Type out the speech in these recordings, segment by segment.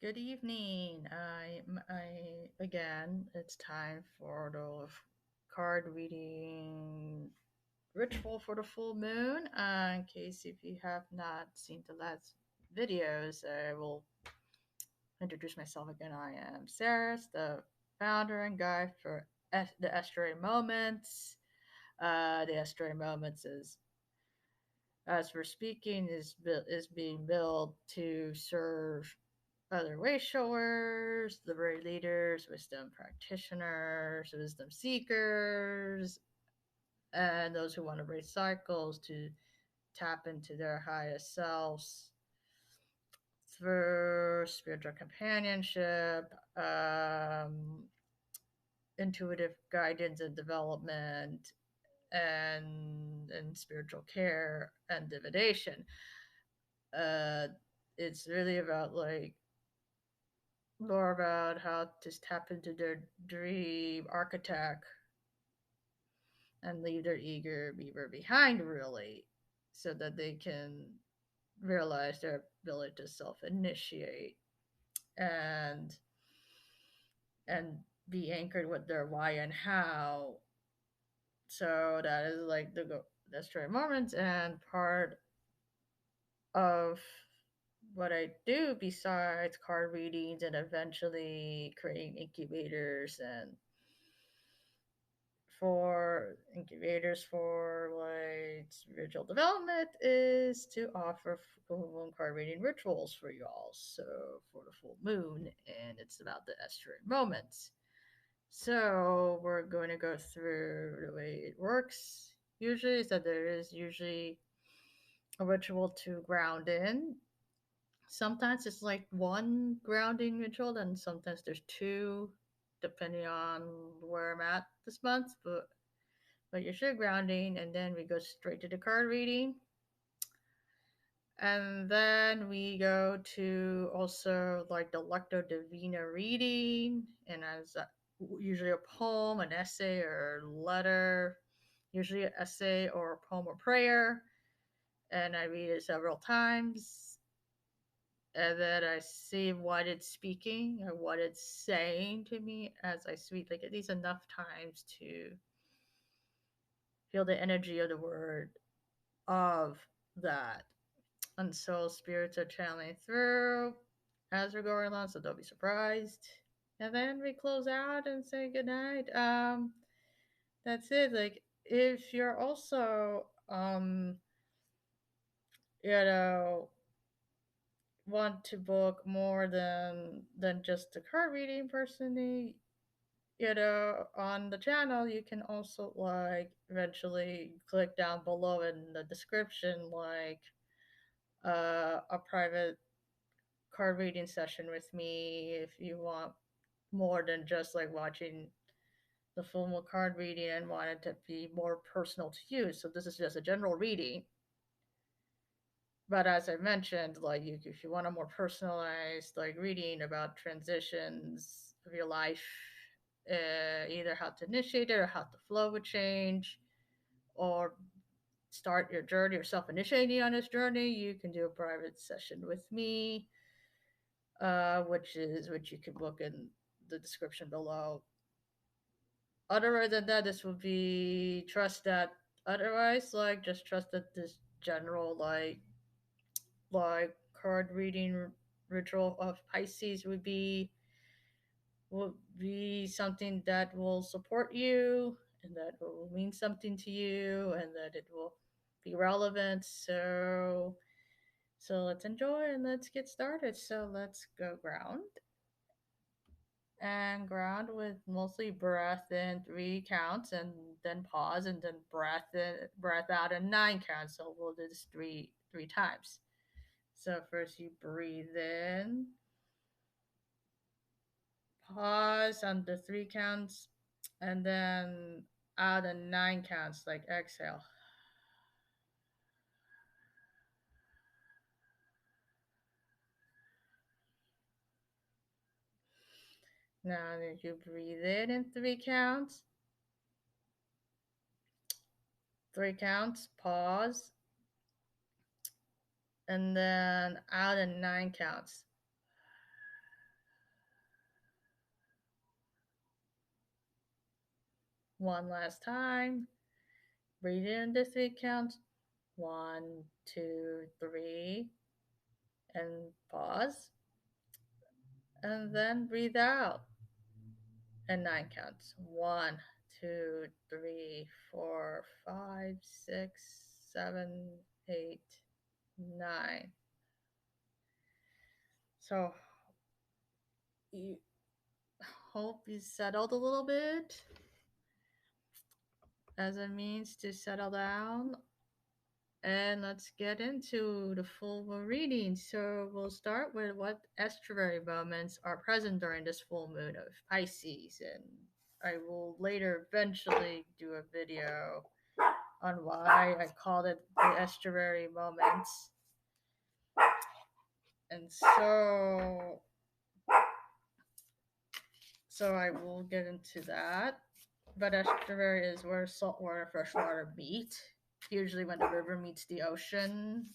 Good evening. Again, it's time for the card reading ritual for the full moon. In case if you have not seen the last videos, I will introduce myself again. I am Sarah, the founder and guide for the Estuary Moments. The Estuary Moments is, as we're speaking, is being built to serve other way showers, liberty leaders, wisdom practitioners, wisdom seekers, and those who want to break cycles to tap into their highest selves through spiritual companionship, intuitive guidance and development, and spiritual care and divination. Uh, it's really about like more about how to tap into their dream architect and leave their eager beaver behind, really, so that they can realize their ability to self initiate and and be anchored with their why and how. So that is like the story moments and part of what I do besides card readings and eventually creating incubators and for incubators for like spiritual development is to offer full moon card reading rituals for y'all. So for the full moon, and it's about the estuary moments. So we're going to go through the way it works. Usually, is that there is usually a ritual to ground in. Sometimes it's like one grounding ritual, and sometimes there's two, depending on where I'm at this month. But usually grounding, and then we go straight to the card reading. And then we go to also like the Lecto Divina reading, and as usually a poem, an essay, or letter, usually an essay or a poem or prayer. And I read it several times, and then I see what it's speaking or what it's saying to me as I speak. Like at least enough times to feel the energy of the word of that. And so spirits are channeling through as we're going along, so don't be surprised. And then we close out and say goodnight. That's it. Like if you're also you know want to book more than just a card reading personally, on the channel you can also like eventually click down below in the description like a private card reading session with me if you want more than just like watching the full card reading and want it to be more personal to you. So this is just a general reading. But as I mentioned, like if you want a more personalized like reading about transitions of your life, either how to initiate it or how the flow would change, or start your journey or self-initiating on this journey, you can do a private session with me, which you can book in the description below. Other than that, this would be trust that otherwise, like just trust that this general like card reading ritual of Pisces would be something that will support you and that will mean something to you and that it will be relevant. So let's enjoy and let's get started. So let's go ground and ground with mostly breath in 3 counts and then pause and then breath out in 9 counts. So we'll do this three times. So first you breathe in, pause on the 3 counts, and then out in 9 counts, like exhale. Now you breathe in 3 counts, 3 counts, pause, and then out in 9 counts. One last time. Breathe in the three counts. One, two, three, and pause. And then breathe out. And nine counts. One, two, three, four, five, six, 7, 8, 9. So you hope you settled a little bit as a means to settle down. And let's get into the full moon reading. So we'll start with what estuary moments are present during this full moon of Pisces. And I will later eventually do a video on why I called it the estuary moments. And so I will get into that. But estuary is where saltwater and freshwater meet. Usually when the river meets the ocean.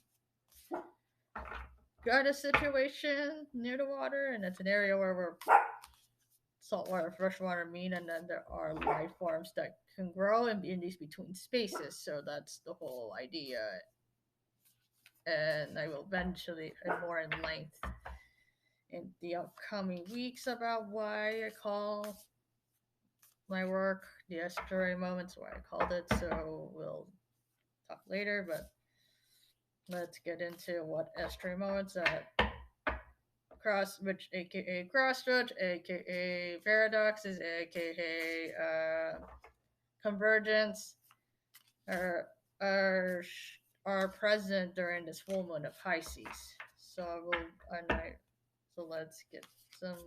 Got a situation near the water, and it's an area where saltwater, freshwater meet, and then there are life forms that can grow in these between spaces. So that's the whole idea. And I will eventually, and more in length, in the upcoming weeks about why I call my work the estuary moments, why I called it. So we'll talk later, but let's get into what estuary moments are. Which aka crossroads, aka paradoxes, aka convergence, are are are present during this full moon of Pisces. So so let's get some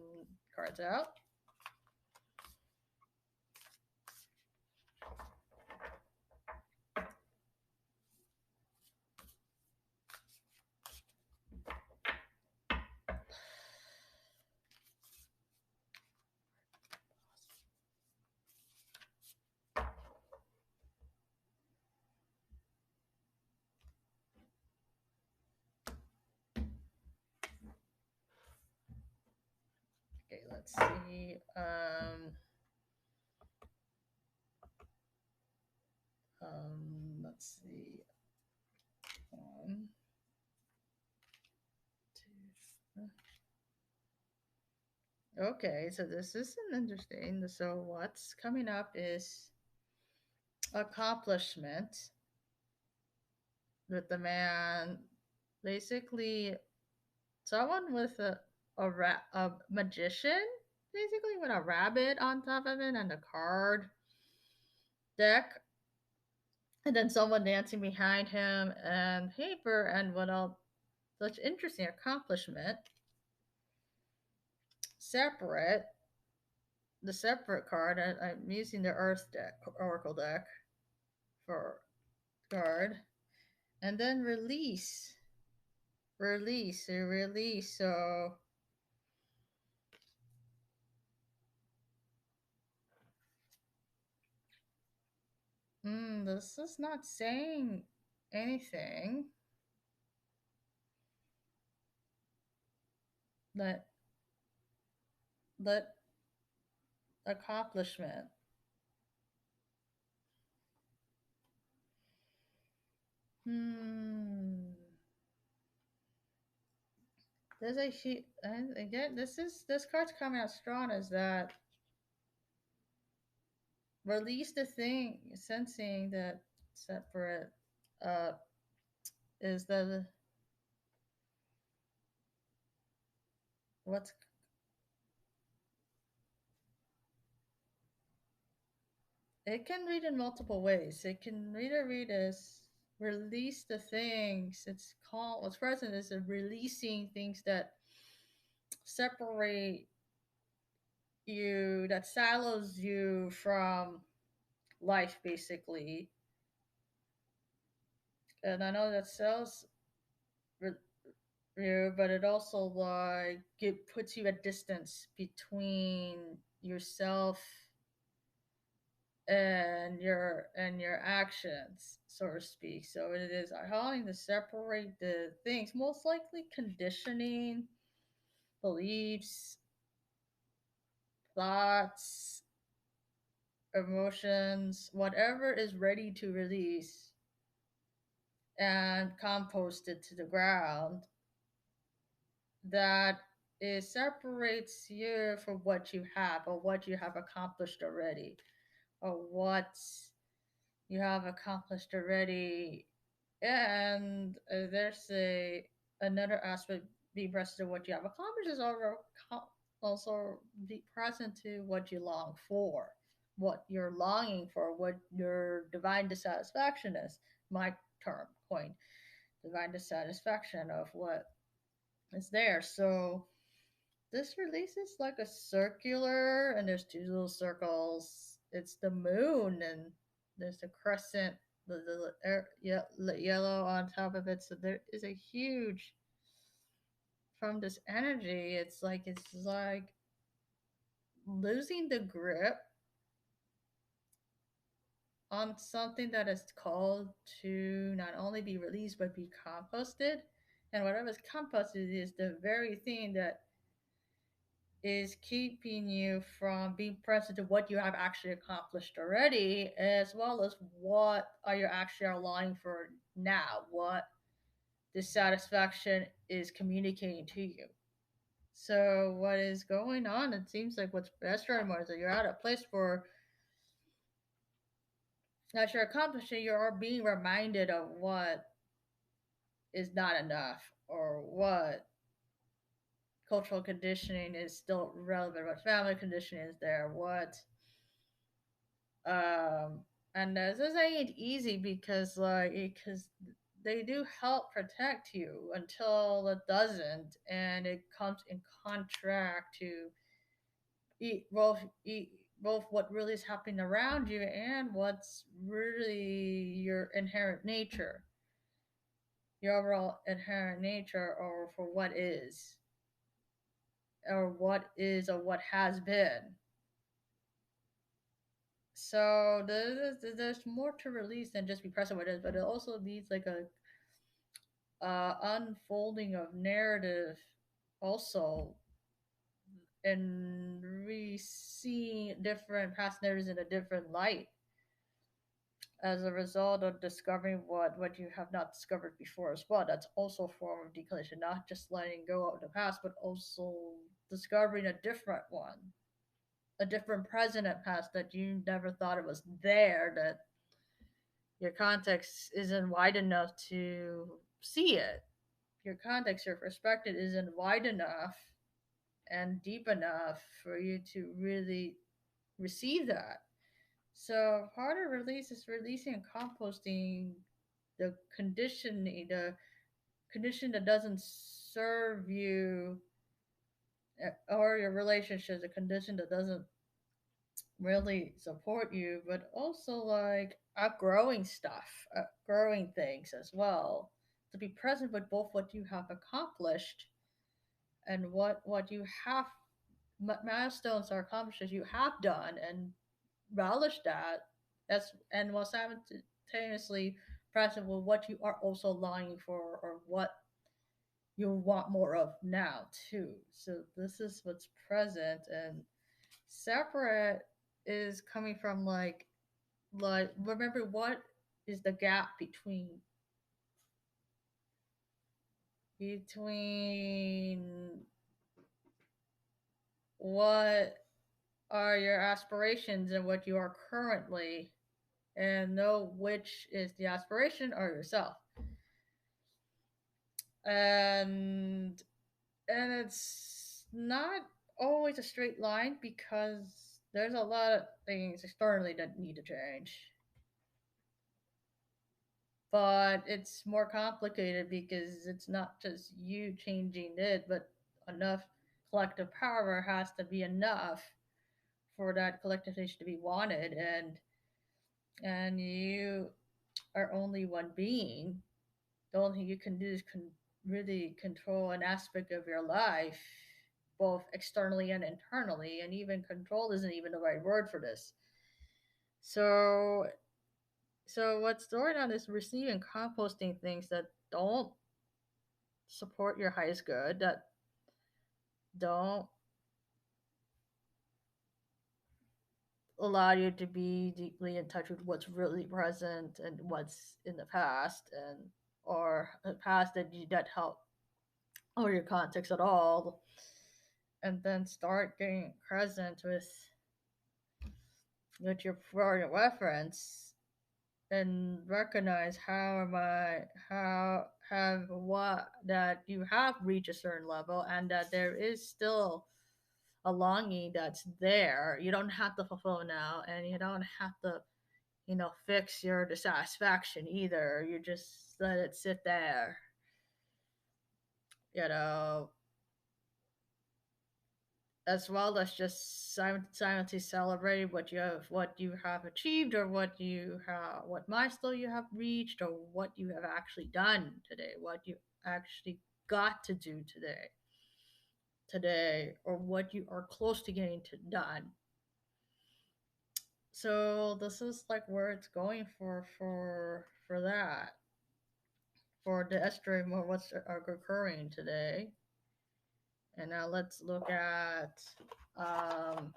cards out. Okay, let's see. Let's see. One, two. Okay, so this is an interesting. So what's coming up is accomplishment with the man, basically someone with a magician, basically with a rabbit on top of it and a card deck, and then someone dancing behind him and paper. And what else? Such interesting accomplishment. Separate the separate card. I'm using the Earth deck, Oracle deck for card, and then release. So this is not saying anything that that accomplishment. Hmm. There's a she and again. This card's coming out strong. Is that release the thing, sensing that separate uh is the what's it can read in multiple ways. It can read as release the things. It's called what's present is releasing things that separate you, that silos you from life, basically. And I know that sells you, but it also like it puts you at distance between yourself and your actions, so to speak. So it is allowing to separate the things, most likely conditioning, beliefs, thoughts, emotions, whatever is ready to release and composted to the ground, that it separates you from what you have or what you have accomplished already or what you have accomplished already. And there's a another aspect, being present to what you have accomplished is also be present to what you long for, what you're longing for, what your divine dissatisfaction is. My term coined divine dissatisfaction of what is there. So this release is like a circular, and there's two little circles. It's the moon, and there's the crescent, yellow on top of it. So there is a huge, from this energy. It's like losing the grip on something that is called to not only be released but be composted. And whatever is composted is the very thing that is keeping you from being present to what you have actually accomplished already, as well as what are you actually allowing for now, what dissatisfaction is communicating to you. So what is going on? It seems like what's best right more is that you're at a place where as you're accomplishing, you are being reminded of what is not enough or what cultural conditioning is still relevant, what family conditioning is there, what um and this ain't easy because because they do help protect you until it doesn't, and it comes in contract to eat both what really is happening around you and what's really your inherent nature, your overall inherent nature, or for what is or what has been. So there's more to release than just be present with it, but it also needs like a unfolding of narrative, also, and re-seeing different past narratives in a different light as a result of discovering what you have not discovered before as well. That's also a form of declination, not just letting go of the past, but also discovering a different one, a different present and past that you never thought it was there, that your context isn't wide enough to see it. Your context, your perspective isn't wide enough and deep enough for you to really receive that. So part of release is releasing and composting the condition that doesn't serve you, or your relationships, the condition that doesn't really support you, but also like outgrowing stuff, outgrowing things as well. To be present with both what you have accomplished and what you have, milestones or accomplishments you have done, and relish that. That's and while simultaneously present with what you are also longing for or what you want more of now too. So this is what's present, and separate is coming from like remember what is the gap between what are your aspirations and what you are currently, and know which is the aspiration or yourself. and and it's not always a straight line because there's a lot of things externally that need to change, but it's more complicated because it's not just you changing it, but enough collective power has to be enough for that collective change to be wanted, and you are only one being. The only thing you can do is really control an aspect of your life, both externally and internally. And even control isn't even the right word for this. So, so what's going on is receiving composting things that don't support your highest good, that don't allow you to be deeply in touch with what's really present and what's in the past, and or a past that help or your context at all, and then start getting present with your prior reference and recognize how have what that you have reached a certain level, and that there is still a longing that's there. You don't have to fulfill now, and you don't have to, fix your dissatisfaction either. You just let it sit there, you know, as well as just simultaneously celebrate what you have achieved, or what milestone you have reached, or what you have actually done today, what you actually got to do today, or what you are close to getting to done. So this is like where it's going for that, for the estuary more what's occurring today. And now let's look at um,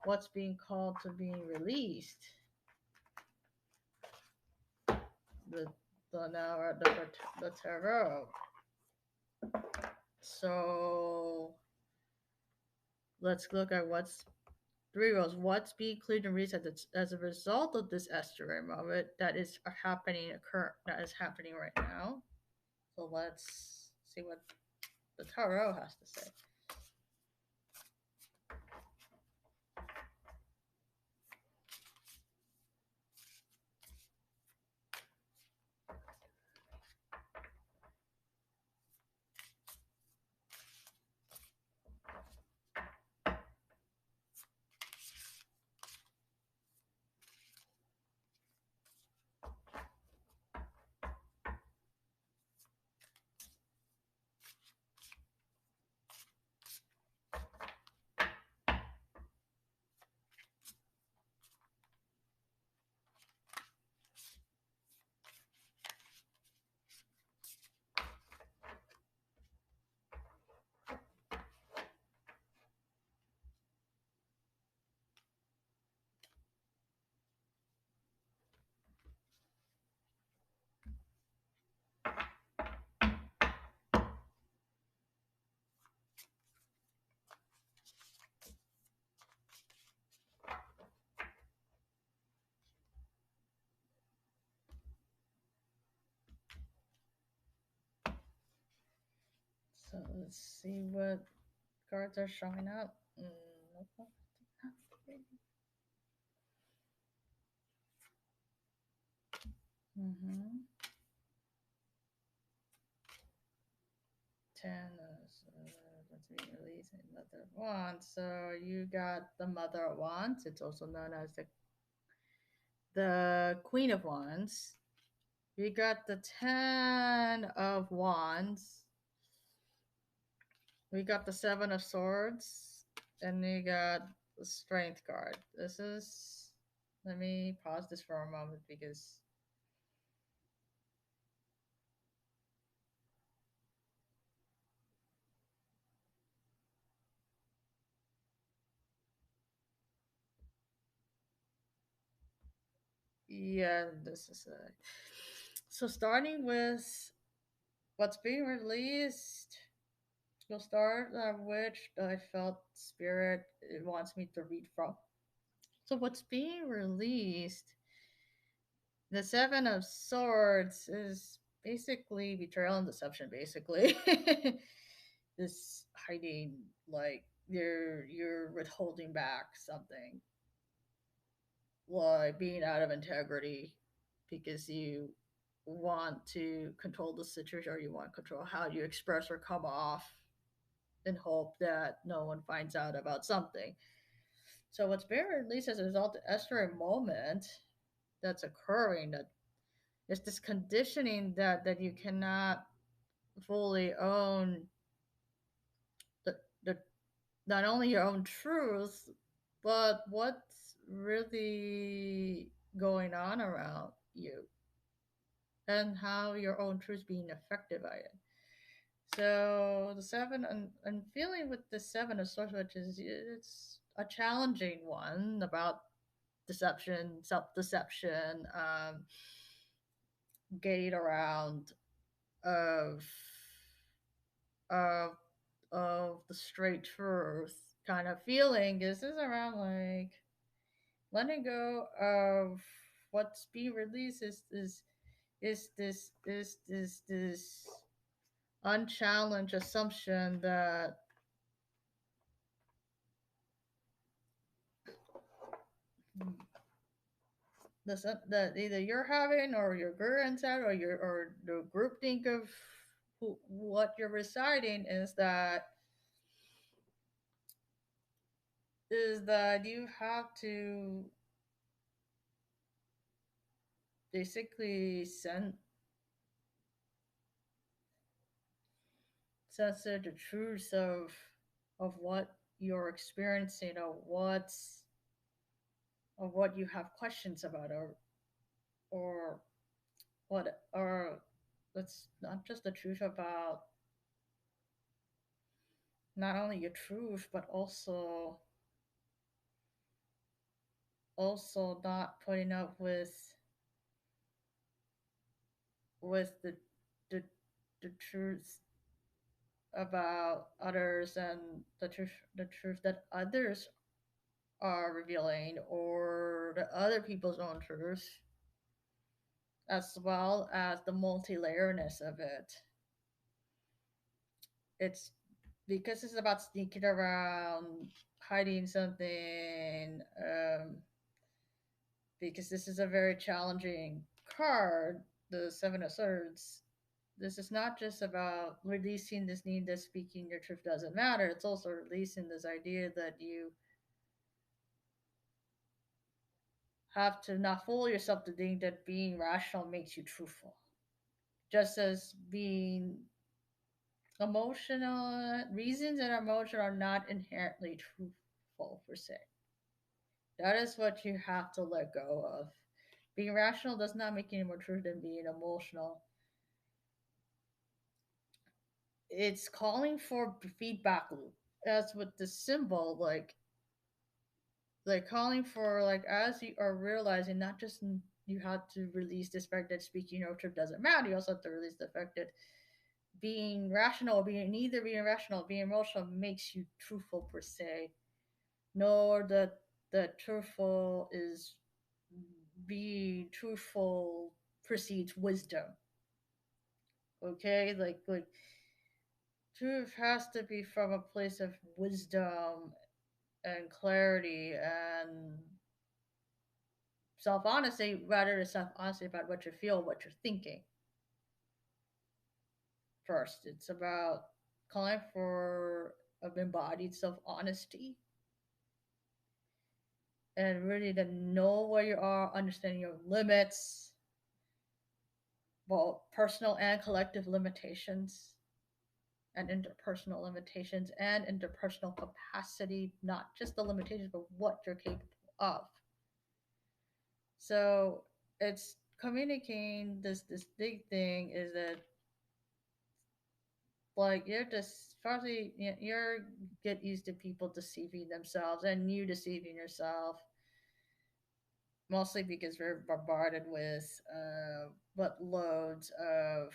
what's being called to being released. The the now the tarot. So let's look at what's three rows. What's being cleared and released as a result of this estuary moment that is happening right now. So let's see what the tarot has to say. So let's see what cards are showing up. Nope. Mm-hmm. 10 let's be releasing Mother of Wands. So you got the Mother of Wands. It's also known as the Queen of Wands. We got the Ten of Wands. We got the Seven of Swords. And we got the Strength card. This is. Let me pause this for a moment because. Yeah, this is it. So, starting with what's being released, we'll start which I felt spirit it wants me to read from. So what's being released, the Seven of Swords is basically betrayal and deception. Basically, this hiding, like you're withholding back something, like being out of integrity because you want to control the situation, or you want to control how you express or come off in hope that no one finds out about something. So what's being released as a result of the estuary moment that's occurring, that is this conditioning that you cannot fully own the not only your own truth, but what's really going on around you, and how your own truth being affected by it. So the seven and feeling with the Seven of Swords, which is it's a challenging one about deception, self deception, getting around of of the straight truth kind of feeling. This is around like letting go of what's being released is this unchallenged assumption that that either you're having or your guru said or your or the group think of what you're reciting is that you have to basically censor the truth of what you're experiencing or what you have questions about or what or that's not just the truth about not only your truth but also not putting up with the the truth about others and the truth that others are revealing or the other people's own truth as well as the multi-layerness of it. It's because it's about sneaking around, hiding something, because this is a very challenging card, the Seven of Swords. This is not just about releasing this need that speaking your truth doesn't matter. It's also releasing this idea that you have to not fool yourself to think that being rational makes you truthful. Just as being emotional, reasons and emotion are not inherently truthful per se. That is what you have to let go of. Being rational does not make you any more true than being emotional. It's calling for feedback loop. That's what the symbol like calling for like as you are realizing not just you have to release this fact that speaking your truth doesn't matter. You also have to release the fact that being rational, being neither being rational, being emotional makes you truthful per se, nor that truthful is being truthful precedes wisdom. Okay, like truth has to be from a place of wisdom and clarity and self honesty rather than self honesty about what you feel, what you're thinking. First, it's about calling for an embodied self honesty and really to know where you are, understanding your limits, both personal and collective limitations, and interpersonal limitations and interpersonal capacity, not just the limitations, but what you're capable of. So it's communicating this big thing is that like you're just partly you're get used to people deceiving themselves and you deceiving yourself mostly because we're bombarded with what loads of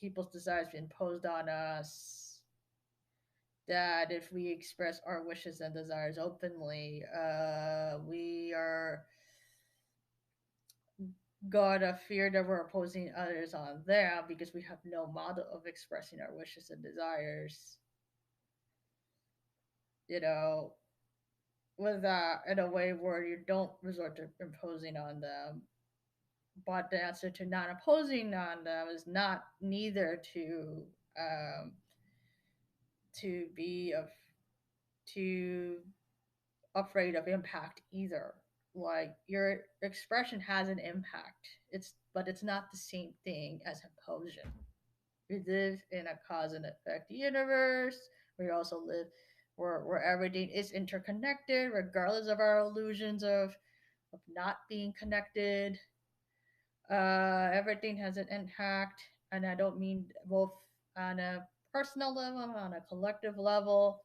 people's desires being imposed on us that if we express our wishes and desires openly, we are gotta fear that we're opposing others on them because we have no model of expressing our wishes and desires. You know, with that in a way where you don't resort to imposing on them. But the answer to not opposing on them is not neither um, to be of to afraid of impact either. Like your expression has an impact. It's not the same thing as imposition. We live in a cause and effect universe. We also live where everything is interconnected, regardless of our illusions of not being connected. Everything has an impact, and I don't mean both on a personal level, on a collective level.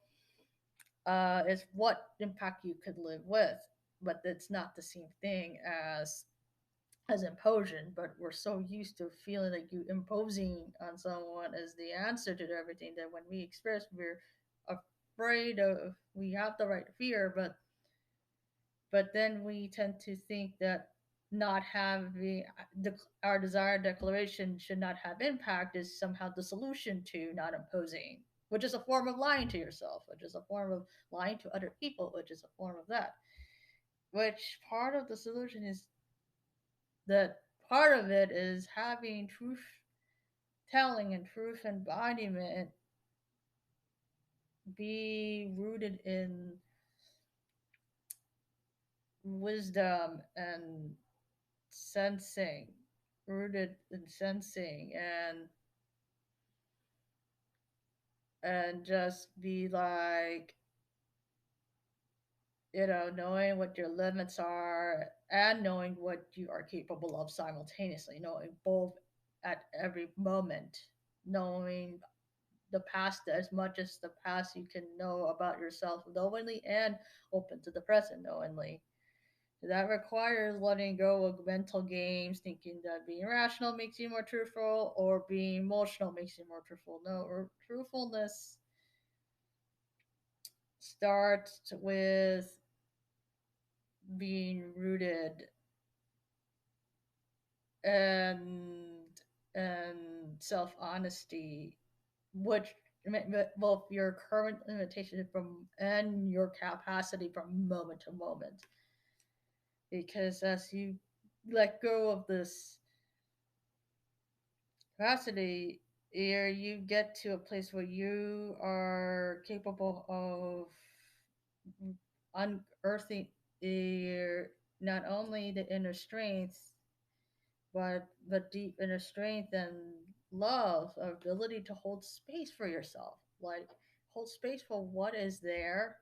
is what impact you could live with, but it's not the same thing as imposition. But we're so used to feeling like you imposing on someone as the answer to everything that when we express, we're afraid of. We have the right fear, but then we tend to think that not having our desired declaration should not have impact is somehow the solution to not imposing, which is a form of lying to yourself, which is a form of lying to other people, which is a form of that. Which part of the solution is that part of it is having truth telling and truth embodiment be rooted in wisdom and sensing, rooted in sensing and just be like, knowing what your limits are and knowing what you are capable of simultaneously, knowing both at every moment, knowing the past as much as the past you can know about yourself knowingly and open to the present knowingly. That requires letting go of mental games, thinking that being rational makes you more truthful or being emotional makes you more truthful. No, or truthfulness starts with being rooted and and self honesty, which both your current limitation from and your capacity from moment to moment. Because as you let go of this capacity, here you get to a place where you are capable of unearthing your not only the inner strength but deep inner strength and love, ability to hold space for yourself, like hold space for what is there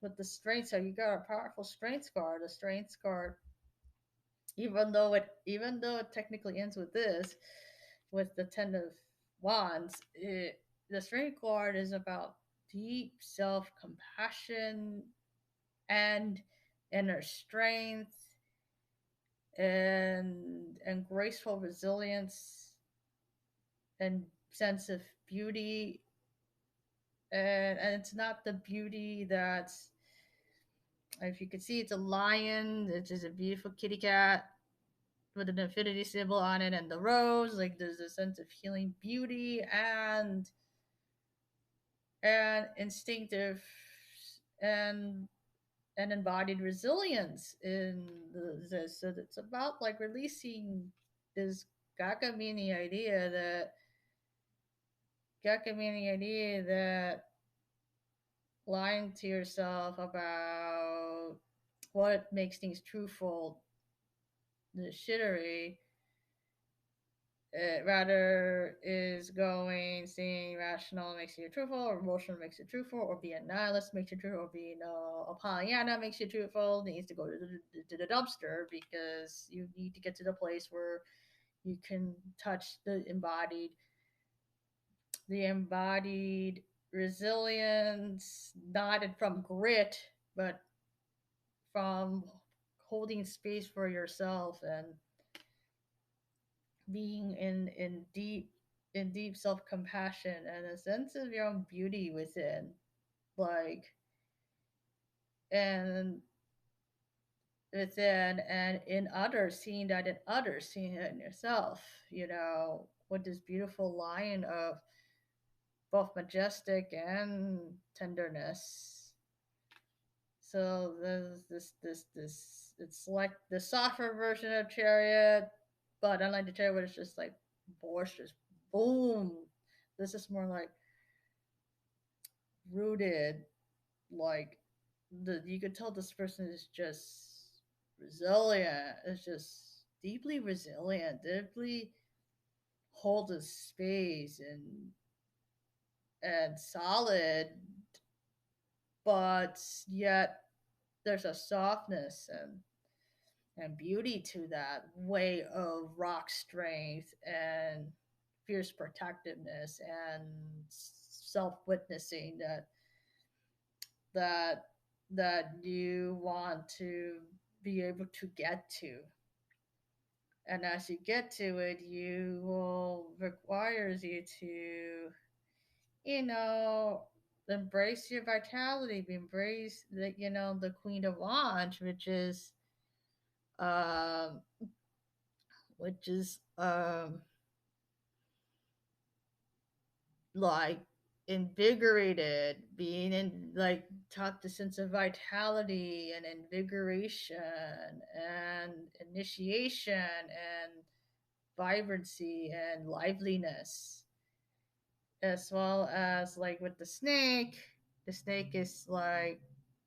with the strength. So you got a powerful strength card. A strength card, even though it technically ends with this, with the Ten of Wands, the strength card is about deep self compassion and inner strength and graceful resilience and sense of beauty. And it's not the beauty that's, if you can see, it's a lion, which is a beautiful kitty cat with an infinity symbol on it and the rose. Like there's a sense of healing beauty and instinctive and and embodied resilience in this. So it's about like releasing this Gakamini idea that Gakamini idea that lying to yourself about what makes things truthful, the shittery, rather is going seeing rational makes you truthful, or emotional makes you truthful, or being a nihilist makes you truthful, or being a Pollyanna makes you truthful, needs to go to the dumpster because you need to get to the place where you can touch the embodied resilience, not from grit, but from holding space for yourself and being in deep self compassion and a sense of your own beauty within, like and within and in others, seeing that in others, seeing it in yourself. With this beautiful line of both majestic and tenderness. So there's this. It's like the softer version of Chariot, but unlike the Chariot, where it's just like boisterous, boom. This is more like rooted, like you could tell this person is just resilient. It's just deeply resilient, deeply hold a space and solid, but yet there's a softness and beauty to that way of rock strength and fierce protectiveness and self witnessing that that you want to be able to get to. And as you get to it, you will requires you to, you know, embrace your vitality, embrace the, the Queen of Wands, um which is like invigorated, being in like taught the sense of vitality and invigoration and initiation and vibrancy and liveliness, as well as like with the snake. The snake is like,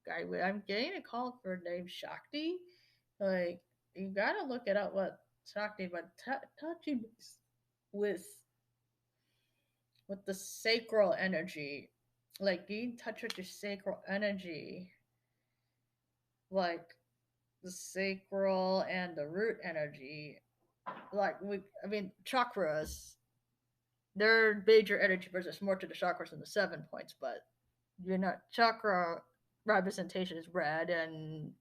I'm getting a call for name Shakti. Like, you gotta look it up what Shakti, but touching with the sacral energy, like being in touch with your sacral energy, like the sacral and the root energy. Like I mean, chakras, they're major energy versus more to the chakras than the 7 points, but chakra representation is red, and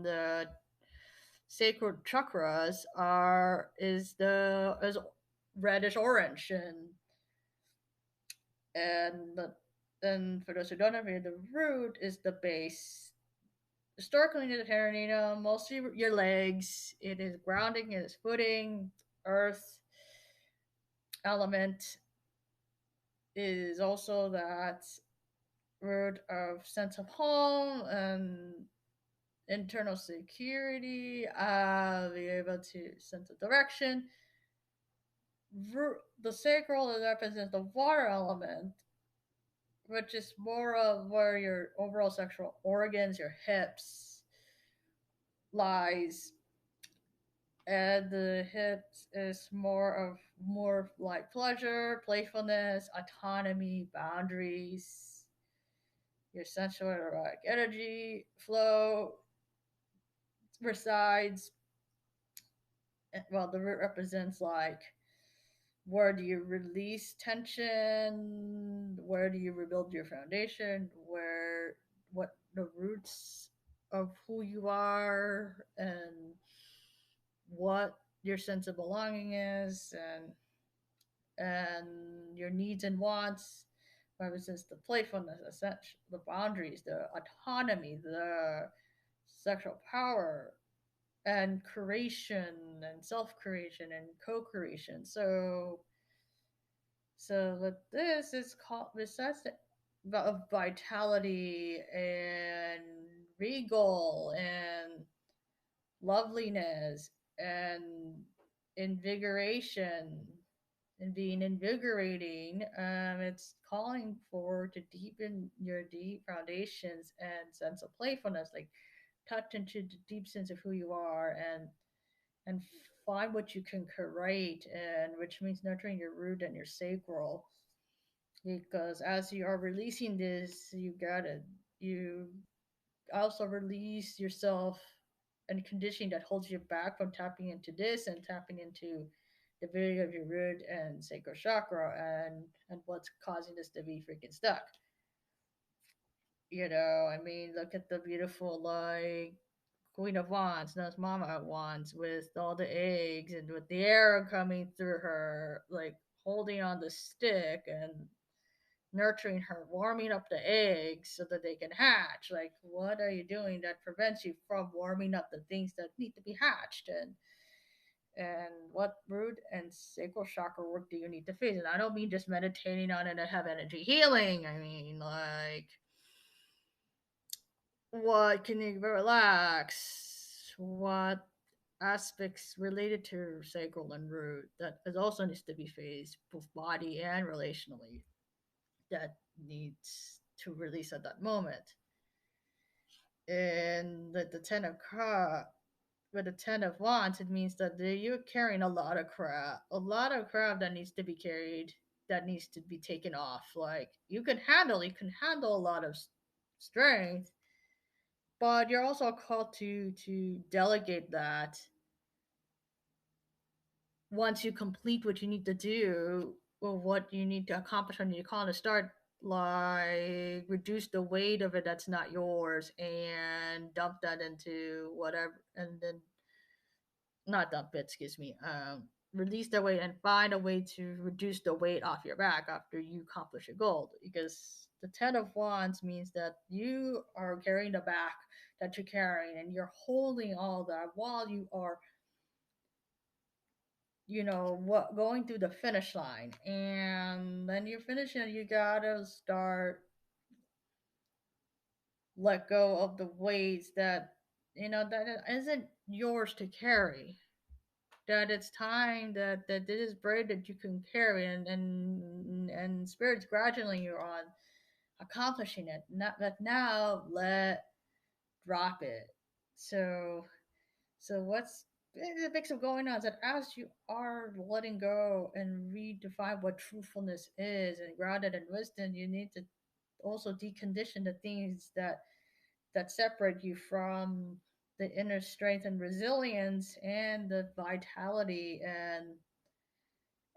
the sacral chakras are is the is reddish orange, and for those who don't know, the root is the base. Historically in the perineum, mostly your legs. It is grounding, it is footing, earth element is also that root of sense of home and internal security, be able to sense of direction. The sacral represents the water element, which is more of where your overall sexual organs, your hips, lies. And the hips is more like pleasure, playfulness, autonomy, boundaries, your sensual erotic energy flow resides. Well, the root represents like, where do you release tension, where do you rebuild your foundation, what the roots of who you are, and what your sense of belonging is, and your needs and wants, represents the playfulness, the boundaries, the autonomy, the sexual power, and creation, and self-creation, and co-creation. So what this is called, besides of vitality and regal and loveliness and invigoration and being invigorating, it's calling for to deepen your deep foundations and sense of playfulness, like touch into the deep sense of who you are, and find what you can create, and which means nurturing your root and your sacral, because as you are releasing this, you also release yourself and conditioning that holds you back from tapping into this and tapping into the beauty of your root and sacral chakra, and what's causing this to be freaking stuck. I mean, look at the beautiful, like, Queen of Wands, knows Mama at Wands, with all the eggs and with the arrow coming through her, like holding on the stick and nurturing her, warming up the eggs so that they can hatch. Like, what are you doing that prevents you from warming up the things that need to be hatched? And what root and sacral chakra work do you need to face? And I don't mean just meditating on it and have energy healing. I mean, like, what can you relax? What aspects related to sacral and root that is also needs to be faced, both body and relationally, that needs to release at that moment. And the ten of cup, with the ten of wands, it means that you're carrying a lot of crap that needs to be carried, that needs to be taken off. Like, you can handle a lot of strength, but you're also called to delegate that once you complete what you need to do, or what you need to accomplish when you call to start like reduce the weight of it that's not yours and dump that into whatever, and then not dump it, excuse me, release the weight and find a way to reduce the weight off your back after you accomplish your goal. Because the 10 of Wands means that you are carrying the back that you're carrying, and you're holding all that while you are, what, going through the finish line. And then you're finishing, you gotta start let go of the weights that that isn't yours to carry, that it's time that this is bread that you can carry, and spirits gradually you're on accomplishing it, not that now let drop it. So so what's the mix of going on is that as you are letting go and redefine what truthfulness is and grounded in wisdom, you need to also decondition the things that separate you from the inner strength and resilience and the vitality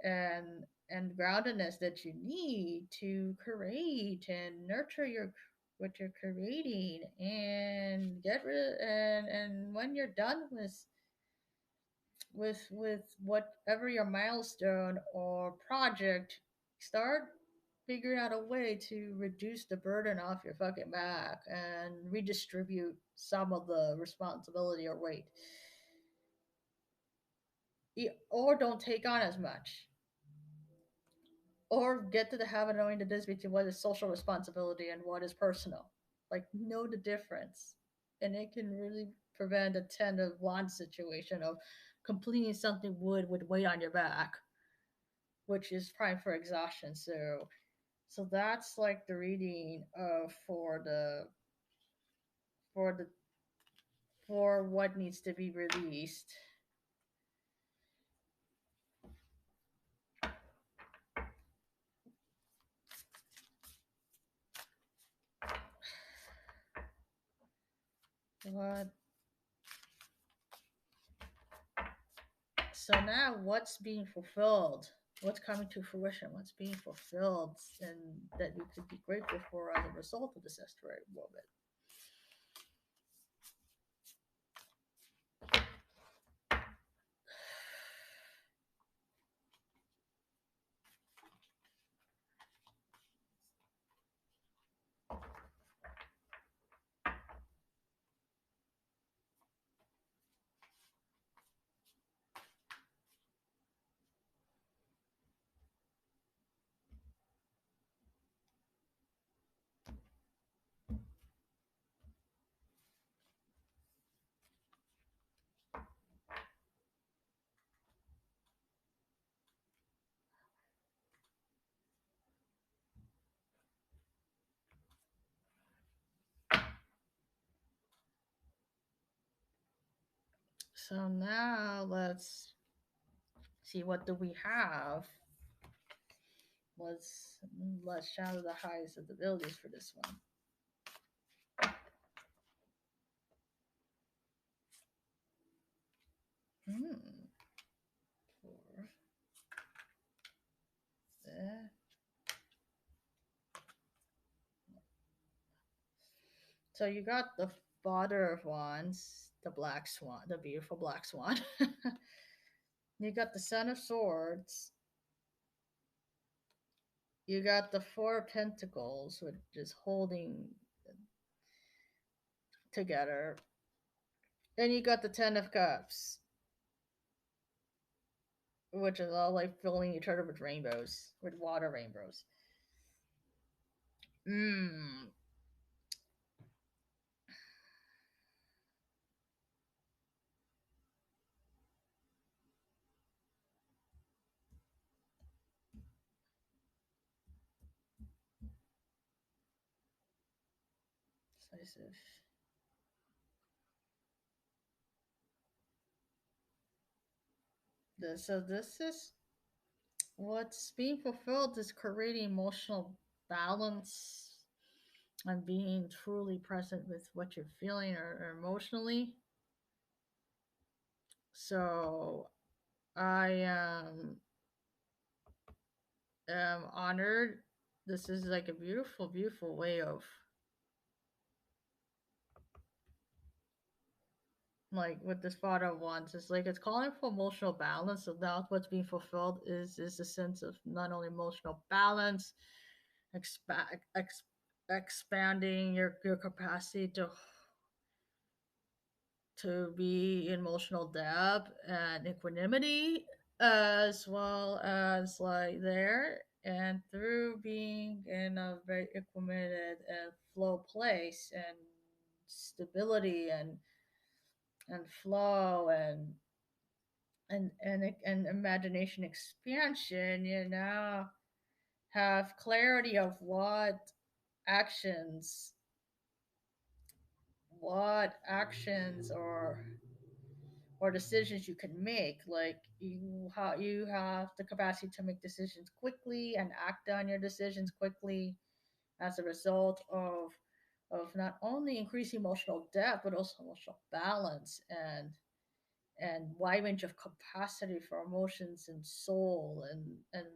and groundedness that you need to create and nurture your what you're creating, and get rid, and when you're done with whatever your milestone or project, start figuring out a way to reduce the burden off your fucking back and redistribute some of the responsibility or weight. Or don't take on as much, or get to the habit of knowing the difference between what is social responsibility and what is personal. Like, know the difference, and it can really prevent a 10 of Wands situation of completing something with weight on your back, which is prime for exhaustion. So that's like the reading for the for what needs to be released. What So now what's being fulfilled? What's coming to fruition? What's being fulfilled, and that you could be grateful for as a result of this estuary moment? So now let's see, what do we have? Let's shadow the highest of the abilities for this one. Hmm. For the So you got the Father of Wands, the Black Swan, the beautiful Black Swan. You got the Son of Swords. You got the Four of Pentacles, which is holding together. Then you got the Ten of Cups, which is all like filling each other with rainbows, with water rainbows. Mmm. Decisive. So this is what's being fulfilled, is creating emotional balance and being truly present with what you're feeling or emotionally. So I am honored this is like a beautiful, beautiful way of like what this father wants. It's like it's calling for emotional balance. So now what's being fulfilled is a sense of not only emotional balance, expa- ex- expanding your capacity to be in emotional depth and equanimity, as well as like there and through being in a very equanimous and flow place and stability and flow and imagination expansion, you now have clarity of actions what actions or decisions you can make. Like you have the capacity to make decisions quickly and act on your decisions quickly as a result of not only increasing emotional depth but also emotional balance and wide range of capacity for emotions and soul and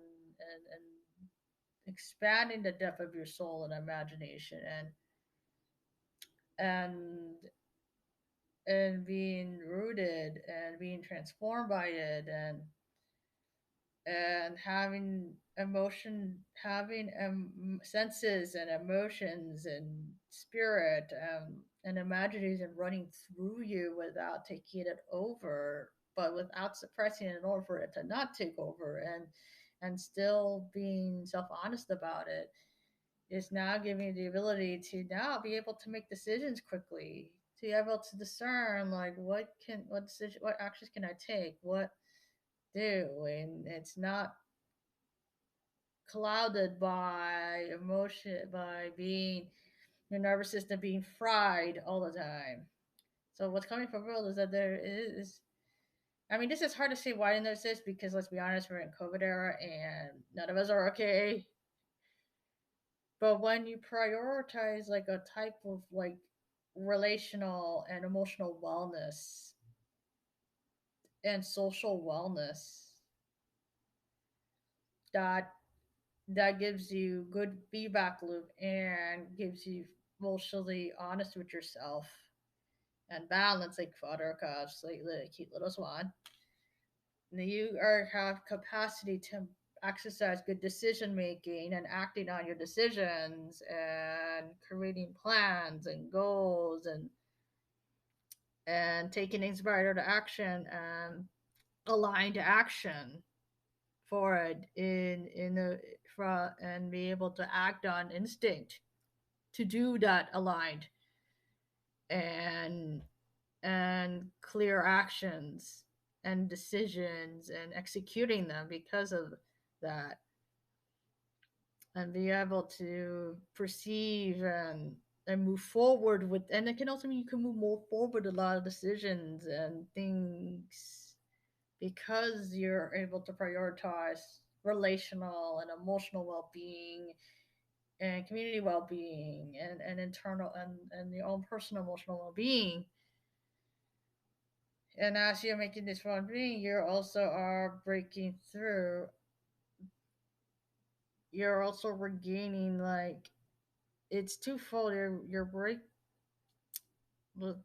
expanding the depth of your soul and imagination and and being rooted and being transformed by it and having senses and emotions and spirit and imagination running through you without taking it over, but without suppressing it in order for it to not take over, and still being self-honest about it is now giving you the ability to now be able to make decisions quickly, to be able to discern like what actions can I take, what do, and it's not clouded by emotion, by being your nervous system being fried all the time. So what's coming from world is that there is. I mean, this is hard to say why this is because let's be honest, we're in COVID era and none of us are okay. But when you prioritize like a type of like relational and emotional wellness and social wellness, that that gives you good feedback loop and gives you emotionally honest with yourself and balance like buttercups, like the cute little swan. And you are have capacity to exercise good decision making and acting on your decisions and creating plans and goals and taking inspired action and aligned action for it in the and be able to act on instinct to do that aligned and clear actions and decisions and executing them because of that, and be able to perceive and move forward with, and it can also mean you can move more forward a lot of decisions and things because you're able to prioritize relational and emotional well-being and community well-being and internal and your own personal emotional well-being. And as you're making this well-being, you also are breaking through, you're also regaining like it's twofold. You're break Look,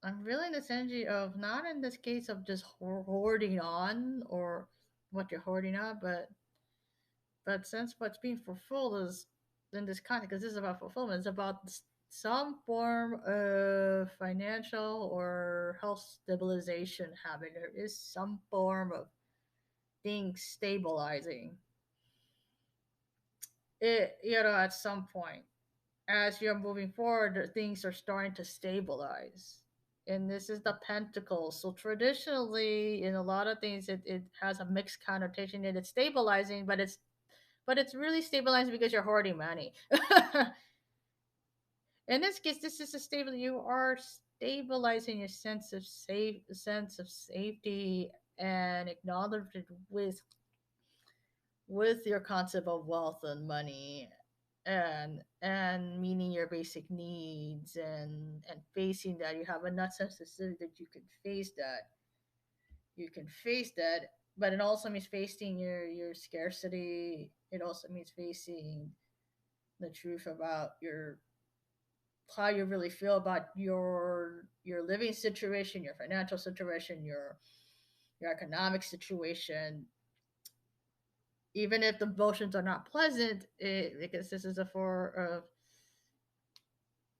I'm feeling this energy of not in this case of just hoarding on or what you're hoarding on, but since what's being fulfilled is in this context, because this is about fulfillment, it's about some form of financial or health stabilization happening. There is some form of things stabilizing. At some point, as you're moving forward, things are starting to stabilize. And this is the pentacle. So traditionally, in a lot of things, it has a mixed connotation that it's stabilizing, but it's really stabilizing because you're hoarding money. In this case, this is a stable. You are stabilizing your sense of safety and acknowledge it with your concept of wealth and money and meeting your basic needs and facing that you have enough sensitivity that you can face that, but it also means facing your scarcity. It also means facing the truth about your how you really feel about your living situation, your financial situation, your economic situation, even if the emotions are not pleasant, because this is a four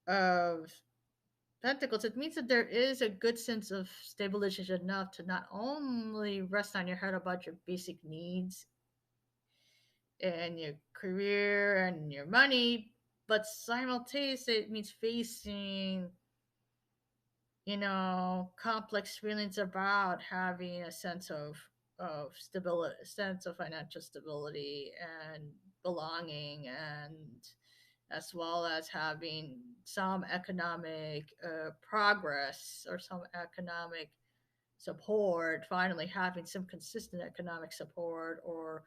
of Pentacles, it means that there is a good sense of stabilization enough to not only rest on your head about your basic needs and your career and your money, but simultaneously it means facing, complex feelings about having a sense of stability, sense of financial stability and belonging, and as well as having some economic progress or some economic support, finally having some consistent economic support or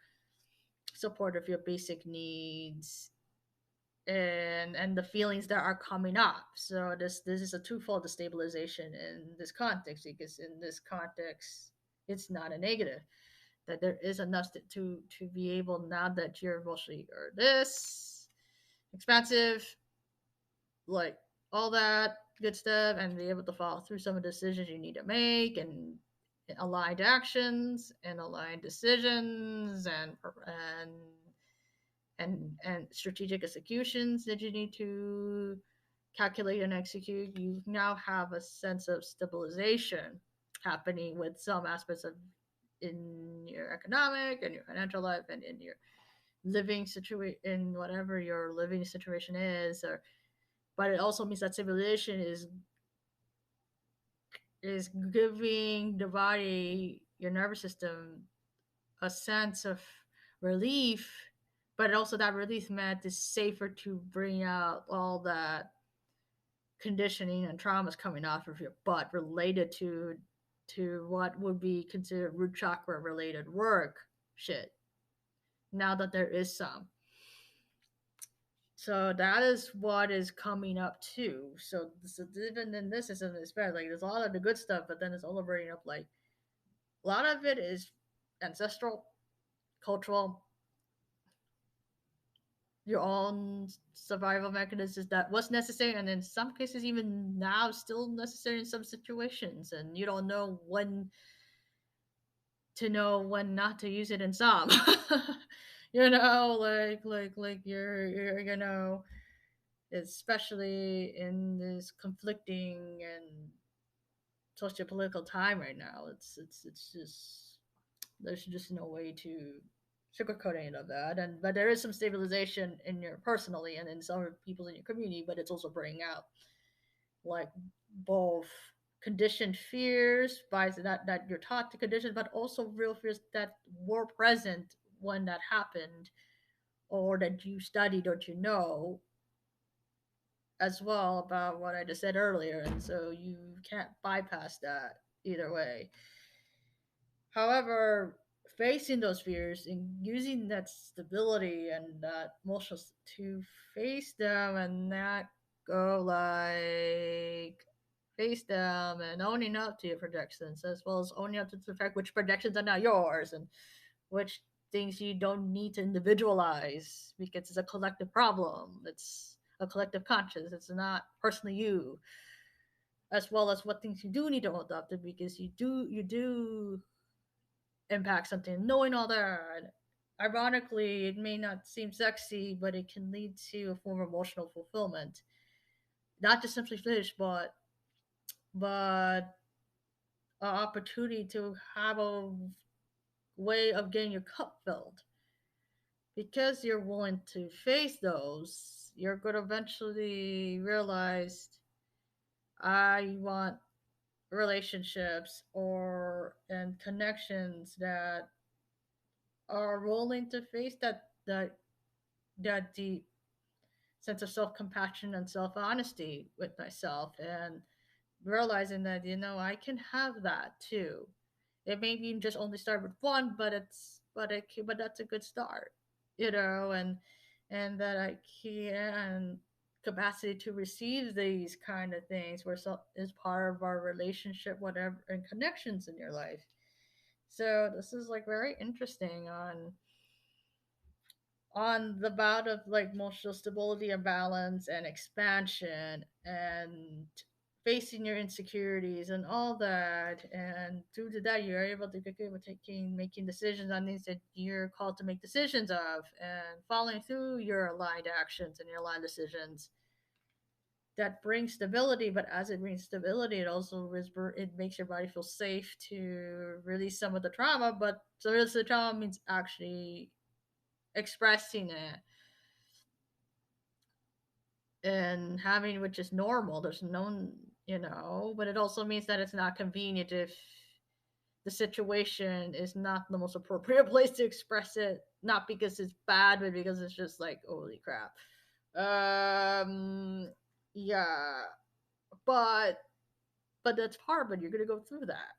support of your basic needs, and the feelings that are coming up. So this is a twofold destabilization in this context, because in this context it's not a negative, that there is enough to be able, now that you're mostly or this expensive, like all that good stuff, and be able to follow through some of the decisions you need to make, and aligned actions and aligned decisions, and strategic executions that you need to calculate and execute. You now have a sense of stabilization happening with some aspects of in your economic and your financial life and in your living situation, in whatever your living situation is. Or but it also means that stabilization is giving the body, your nervous system, a sense of relief, but also that relief meant it's safer to bring out all that conditioning and traumas coming off of your butt related to what would be considered root chakra related work shit, now that there is some. So that is what is coming up too. So even in this is bad. Like there's a lot of the good stuff, but then it's all bringing up like a lot of it is ancestral, cultural, your own survival mechanisms that was necessary, and in some cases even now still necessary in some situations, and you don't know when to know when not to use it in some. Like you're especially in this conflicting and socio-political time right now. It's just, there's just no way to sugarcoat any of that. And but there is some stabilization in your personally and in some people in your community, but it's also bringing out like both conditioned fears by that you're taught to condition, but also real fears that were present when that happened, or that you studied or you know as well about what I just said earlier, and so you can't bypass that either way. However, facing those fears and using that stability and that emotional to face them and not go like face them, and owning up to your projections, as well as owning up to the fact which projections are not yours, and which things you don't need to individualize, because it's a collective problem. It's a collective conscious. It's not personally you, as well as what things you do need to hold up to, because you do impact something. Knowing all that, ironically, it may not seem sexy, but it can lead to a form of emotional fulfillment. Not just simply finish, but an opportunity to have a way of getting your cup filled. Because you're willing to face those, you're going to eventually realize I want relationships or and connections that are willing to face that deep sense of self compassion and self honesty with myself, and realizing that I can have that too. It may be just only start with one, but that's a good start, and that I can capacity to receive these kind of things where so is part of our relationship, whatever, and connections in your life. So this is like very interesting on the bout of like emotional stability and balance and expansion and facing your insecurities and all that, and due to that you're able to get good with making decisions on things that you're called to make decisions of, and following through your aligned actions and your aligned decisions that brings stability. But as it brings stability, it also it makes your body feel safe to release some of the trauma. But to release the trauma means actually expressing it and having, which is normal. There's no, but it also means that it's not convenient if the situation is not the most appropriate place to express it, not because it's bad, but because it's just like, holy crap. Yeah, but that's hard, but you're gonna go through that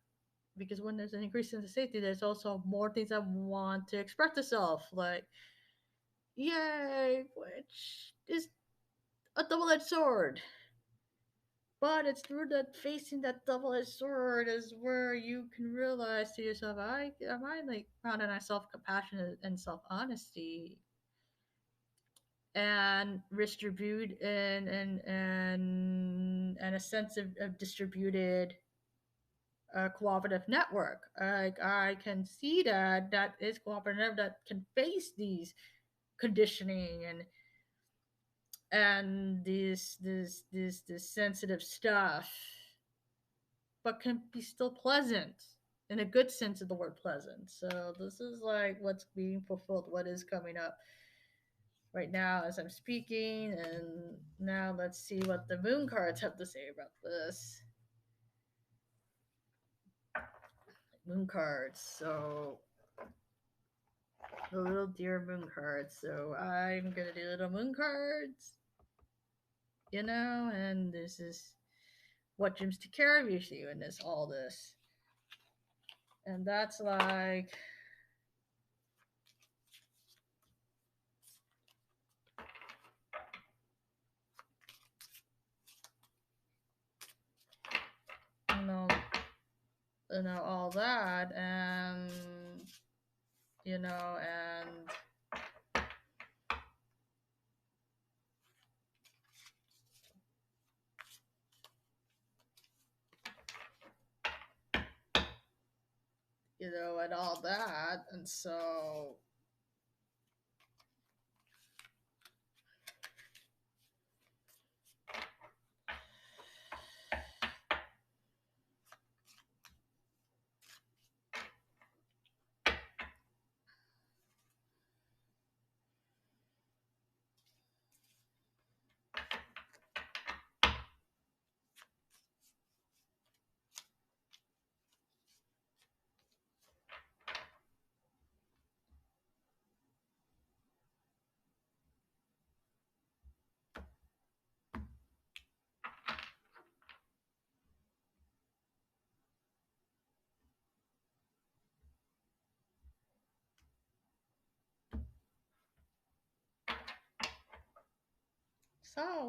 because when there's an increase in the safety, there's also more things that want to express itself, like yay, which is a double-edged sword. But it's through that facing that double-edged sword is where you can realize to yourself, I am I like grounded in self-compassion and self-honesty, and distribute and a sense of distributed cooperative network. Like I can see that is cooperative, that can face these conditioning and this sensitive stuff, but can be still pleasant in a good sense of the word pleasant. So this is like what's being fulfilled, what is coming up right now as I'm speaking. And now let's see what the moon cards have to say about this. Moon cards. So the little dear moon cards. So I'm gonna do little moon cards, and this is what dreams to carry with you in this all this. And that's like you know all that, and and and all that. And so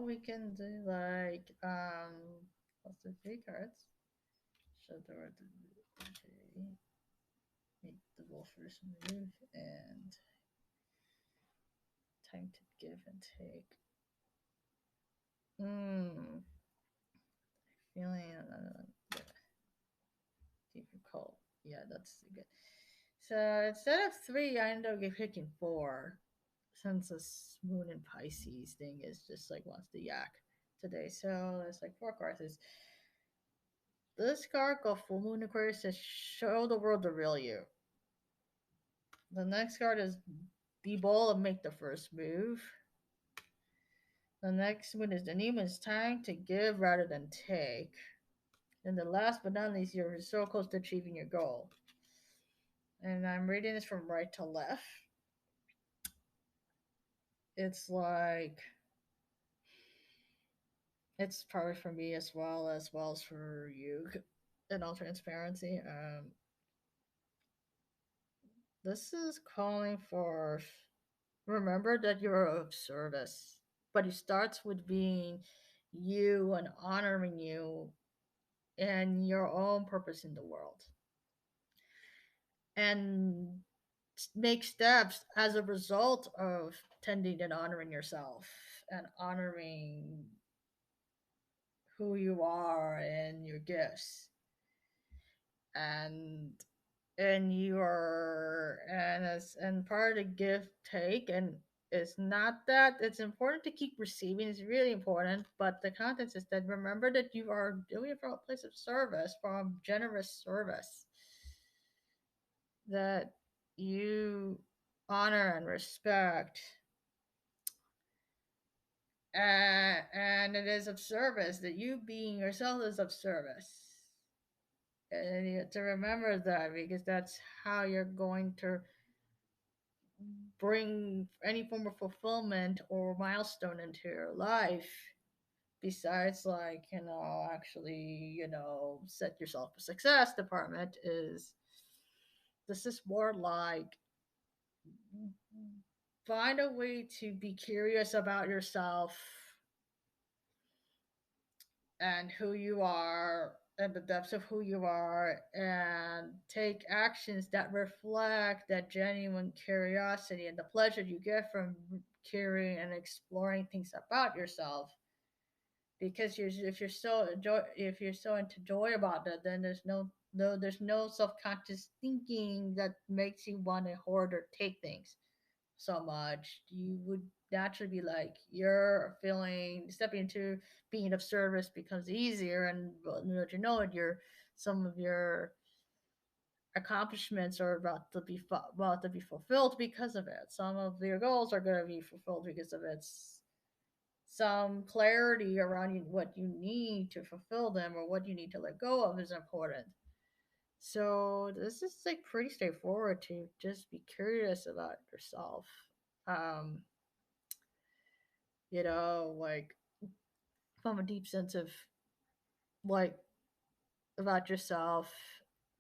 we can do like what's the three cards? So there are okay, make the wolf first move and time to give and take. Feeling difficult. Yeah, that's good. So instead of three, I end up picking four, since this moon and Pisces thing is just like wants to yak today. So there's like four cards. Is this card called Full Moon Aquarius says show the world the real you. The next card is be bold and make the first move. The next one is the new one is time to give rather than take. And the last but not least, you're so close to achieving your goal. And I'm reading this from right to left. It's like it's probably for me as well as for you, in all transparency. This is calling for remember that you're of service, but it starts with being you and honoring you and your own purpose in the world. And make steps as a result of tending and honoring yourself and honoring who you are and your gifts and and part of the give take, and it's not that it's important to keep receiving, it's really important, but the context is that remember that you are doing it from a place of service, from generous service, that you honor and respect, and it is of service, that you being yourself is of service. And you have to remember that, because that's how you're going to bring any form of fulfillment or milestone into your life. Besides, like, actually, set yourself a success department, is this is more like find a way to be curious about yourself and who you are and the depths of who you are, and take actions that reflect that genuine curiosity and the pleasure you get from curious and exploring things about yourself. Because if you're so into joy about that, then there's no self-conscious thinking that makes you want to hoard or take things so much. You would naturally be like, you're feeling stepping into being of service becomes easier, and your some of your accomplishments are about to be fulfilled because of it. Some of your goals are going to be fulfilled because of it. Some clarity around what you need to fulfill them or what you need to let go of is important. So this is like pretty straightforward, to just be curious about yourself. Um, like from a deep sense of like about yourself,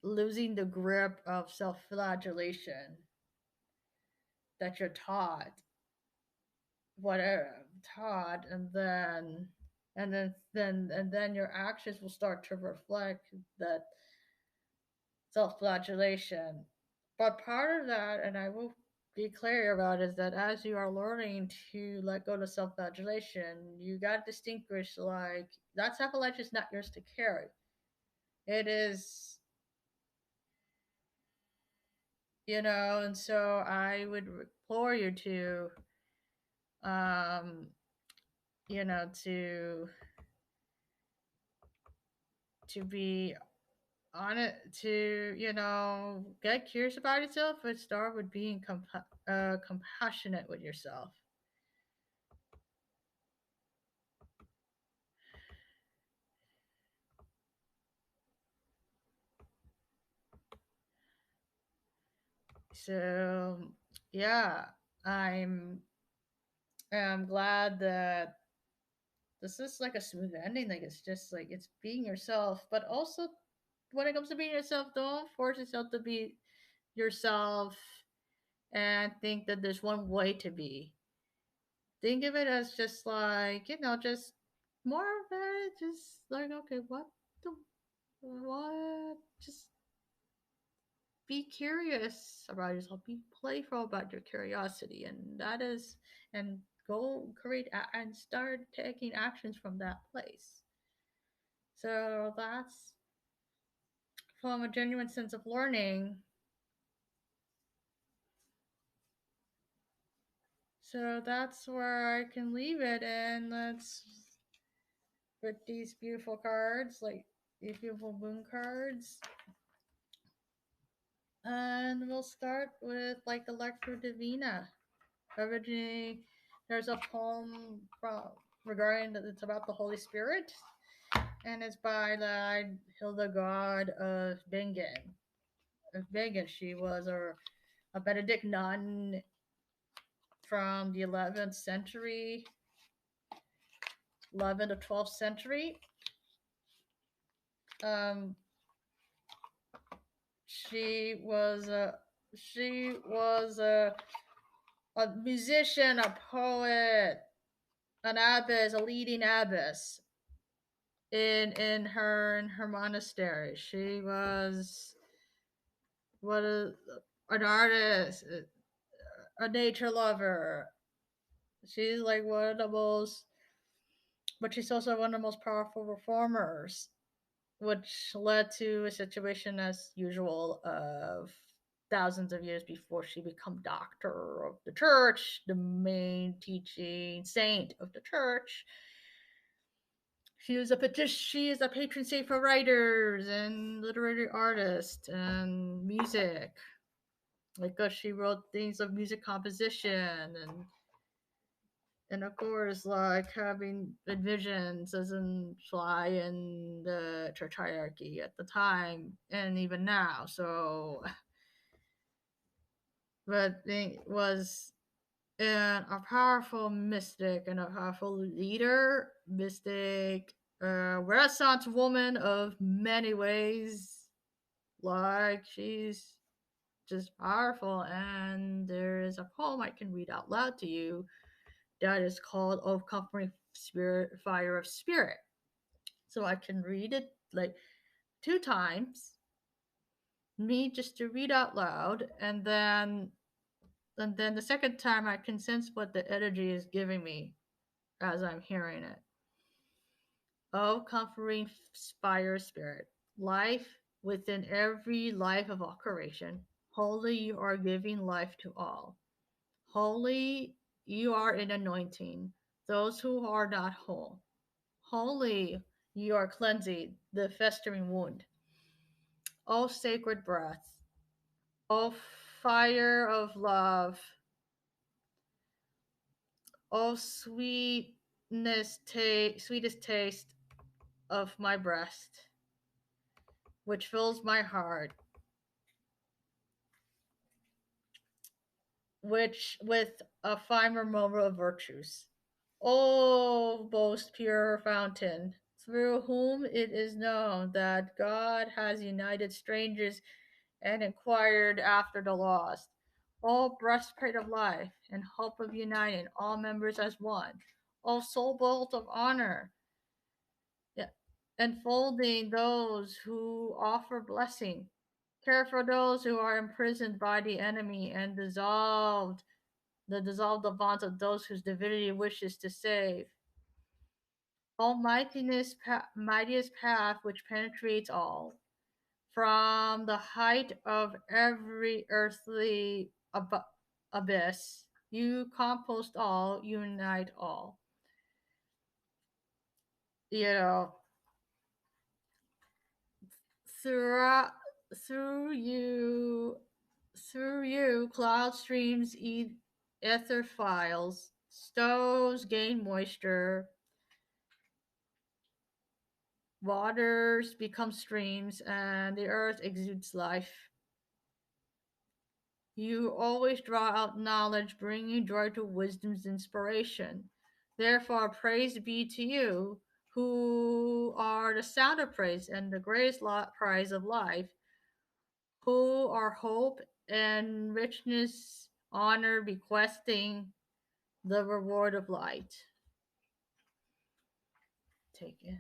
losing the grip of self-flagellation that you're whatever taught, and then your actions will start to reflect that self-flagellation. But part of that, and I will be clear about, is that as you are learning to let go of self-flagellation, you got to distinguish, like, that self-flagellation is not yours to carry. It is, and so I would implore you to, um, to be on it, to get curious about yourself, but start with being compassionate with yourself. So yeah, i'm I'm glad that this is like a smooth ending. Like, it's just like it's being yourself, but also when it comes to being yourself, don't force yourself to be yourself and think that there's one way to be. Think of it as just like, just more of it, just like, okay, the what just be curious about yourself, be playful about your curiosity, and that is, and go create and start taking actions from that place. So that's from a genuine sense of learning. So that's where I can leave it, and let's with these beautiful cards, like these beautiful moon cards. And we'll start with like the Lecture Divina. Originally, there's a poem regarding that, it's about the Holy Spirit, and it's by the Hildegard of Bingen. She was a Benedict nun from the 11th century, 11th to 12th century. Um, she was a musician, a poet, an abbess, a leading abbess in her monastery. She was what a an artist, a nature lover. She's like one of the most, but she's also one of the most powerful reformers, which led to a situation as usual of thousands of years before she became doctor of the church, the main teaching saint of the church. She is a patron saint for writers and literary artists and music. Like she wrote things of music composition and of course like having visions doesn't fly in the church hierarchy at the time and even now. So but it was a powerful mystic and a powerful leader, mystic, Renaissance woman of many ways. Like she's just powerful, and there is a poem I can read out loud to you that is called "Oh Comforting Spirit, Fire of Spirit." So I can read it like two times, me just to read out loud, and then the second time I can sense what the energy is giving me as I'm hearing it. Oh, comforting fire spirit, life within every life of all creation. Holy, you are giving life to all. Holy, you are in anointing those who are not whole. Holy, you are cleansing the festering wound. O sacred breath, O fire of love, O sweetest taste of my breast, which fills my heart, which with a fine murmur of virtues. O most pure fountain, through whom it is known that God has united strangers and inquired after the lost. O breastplate of life and hope of uniting all members as one. O soul bolt of honor, yeah, enfolding those who offer blessing. Care for those who are imprisoned by the enemy and dissolve the bonds of those whose divinity wishes to save. Mightiest path which penetrates all, from the height of every earthly abyss, you compost all, unite all. You know, through through you, through you, cloud streams eat ether files, stoves gain moisture, waters become streams, and the earth exudes life. You always draw out knowledge, bringing joy to wisdom's inspiration. Therefore, praise be to you, who are the sound of praise and the greatest prize of life, who are hope and richness, honor, bequesting the reward of light. Take in.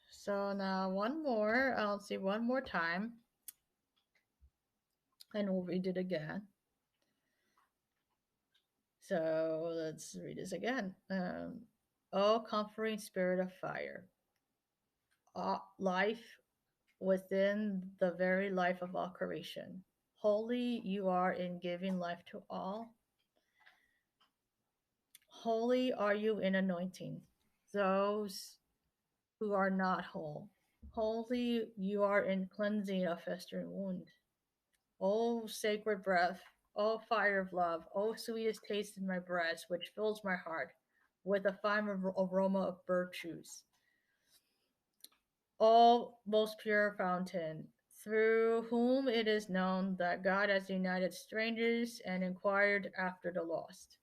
So now one more. I'll see one more time, and we'll read it again. So let's read this again. O comforting spirit of fire, life within the very life of all creation. Holy you are in giving life to all. Holy are you in anointing those who are not whole. Holy you are in cleansing a festering wound. O sacred breath, O fire of love, O sweetest taste in my breast, which fills my heart with a fine aroma of virtues. O most pure fountain, through whom it is known that God has united strangers and inquired after the lost.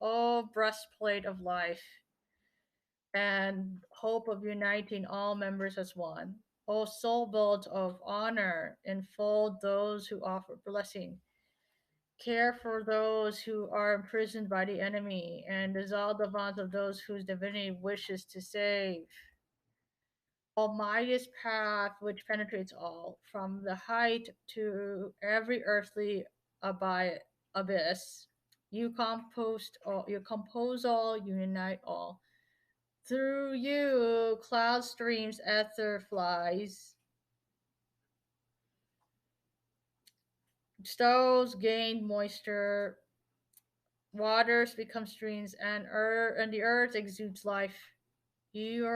O breastplate of life and hope of uniting all members as one. O soul built of honor, enfold those who offer blessing. Care for those who are imprisoned by the enemy, and dissolve the bonds of those whose divinity wishes to save. Almighty's path which penetrates all, from the height to every earthly abyss. You compose all, you unite all. Through you, cloud streams, ether flies, stoves gain moisture, waters become streams, and the earth exudes life. You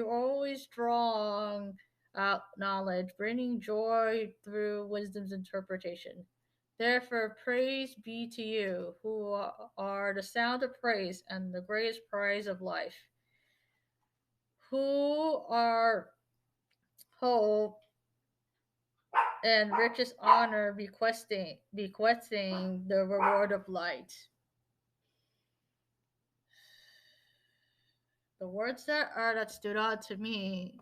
always drawing out knowledge, bringing joy through wisdom's interpretation. Therefore, praise be to you, who are the sound of praise and the greatest prize of life, who are hope and richest honor, bequesting the reward of light. The words that stood out to me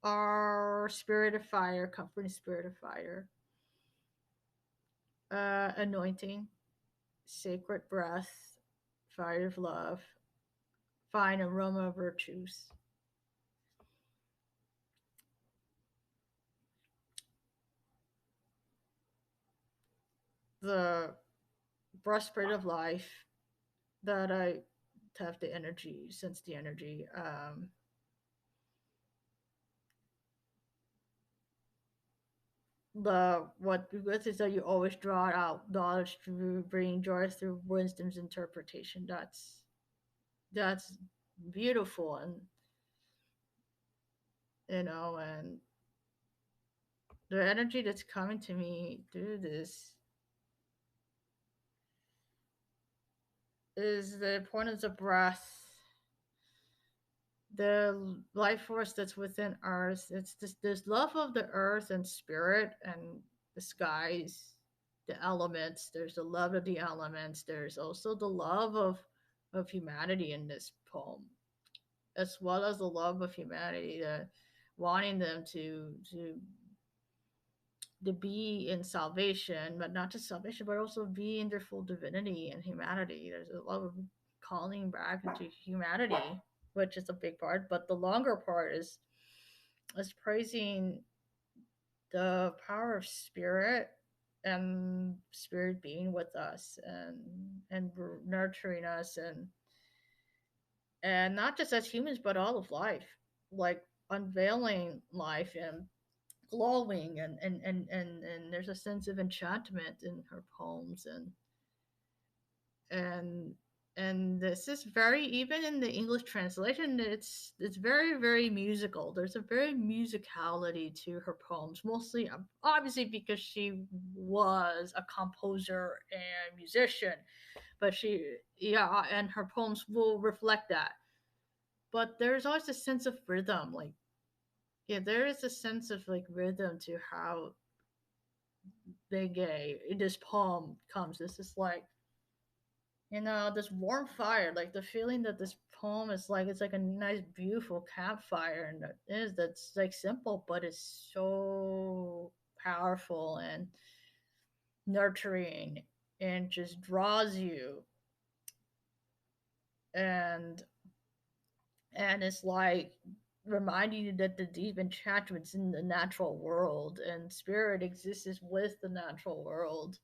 are spirit of fire, comforting spirit of fire, anointing, sacred breath, fire of love, fine aroma virtues. The breastplate of life that I have the energy, sense the energy. The what with is that you always draw out knowledge through bringing joy through wisdom's interpretation. That's beautiful, and and the energy that's coming to me through this is the importance of breath, the life force that's within Earth. It's this love of the earth and spirit and the skies, the elements. There's the love of the elements. There's also the love of humanity in this poem, as well as the love of humanity, wanting them to be in salvation, but not just salvation, but also be in their full divinity and humanity. There's a lot of calling back into humanity, which is a big part. But the longer part is praising the power of spirit and spirit being with us and nurturing us and not just as humans but all of life, like unveiling life and glowing and there's a sense of enchantment in her poems and and this is very, even in the English translation, it's very very musical. There's a very musicality to her poems, mostly obviously because she was a composer and musician, but and her poems will reflect that. But there's always a sense of rhythm, like yeah, there is a sense of like rhythm to how this poem comes. This is like this warm fire, like the feeling that this poem is like, it's like a nice beautiful campfire, and that's like simple but it's so powerful and nurturing and just draws you, and it's like reminding you that the deep enchantments in the natural world and spirit exists with the natural world.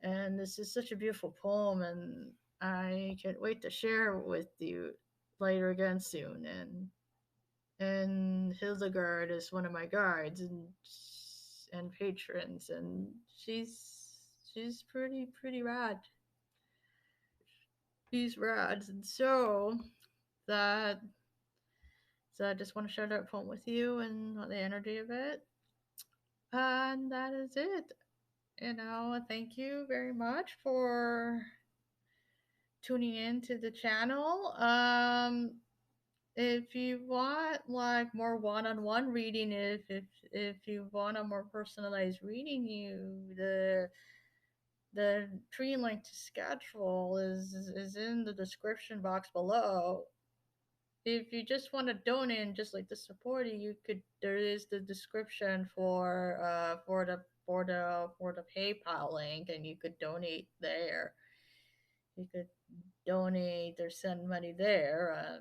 And this is such a beautiful poem, and I can't wait to share it with you later again soon. And Hildegard is one of my guides and patrons, and she's pretty rad. She's rad, and that so I just want to share that poem with you and the energy of it, and that is it. Thank you very much for tuning in to the channel. If you want like more one-on-one reading, if you want a more personalized reading, the tree link to schedule is in the description box below. If you just want to donate and just like to support it, there is the description for the PayPal link, and you could donate there. You could donate or send money there.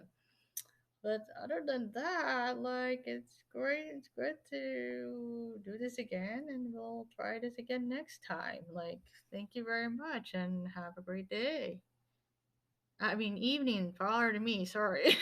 But other than that, like it's great. It's good to do this again, and we'll try this again next time. Like, thank you very much, and have a great day. I mean, evening for to me. Sorry.